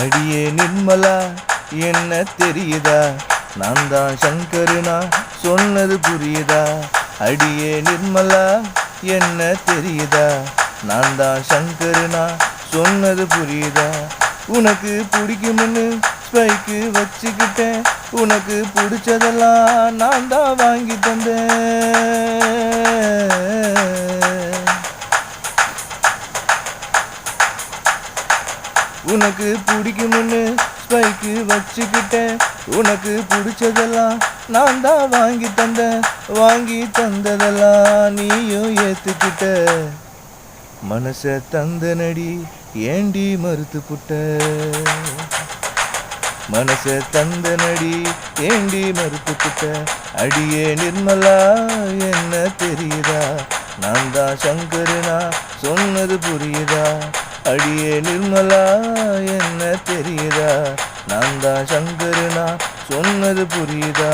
அடியே நிர்மலா என்ன தெரியுதா, நான் தான் சங்கருனா சொன்னது புரியுதா? அடியே நிர்மலா என்ன தெரியுதா, நான் தான் சங்கருனா சொன்னது புரியுதா? உனக்கு பிடிக்கும்னு ஸ்பைக்கு வச்சுக்கிட்டேன், உனக்கு பிடிச்சதெல்லாம் நான் தான் வாங்கி தந்தேன். உனக்கு பிடிக்கும்னு ஸ்பைக்கு வச்சுக்கிட்டேன், உனக்கு பிடிச்சதெல்லாம் நான் தான் வாங்கி தந்தேன். வாங்கி தந்ததெல்லாம் நீயும் ஏத்துக்கிட்ட, மனச தந்த நடி ஏண்டி மறுத்து புட்ட? மனச தந்த நடி ஏண்டி மறுத்து புட்ட? அடியே நிர்மலா என்ன தெரியுதா, நான் தான் சங்கருனா சொன்னது புரியுதா? அடியே நிர்மலா என்ன தெரியுதா, நான் தான் சங்கருனா சொன்னது புரியுதா?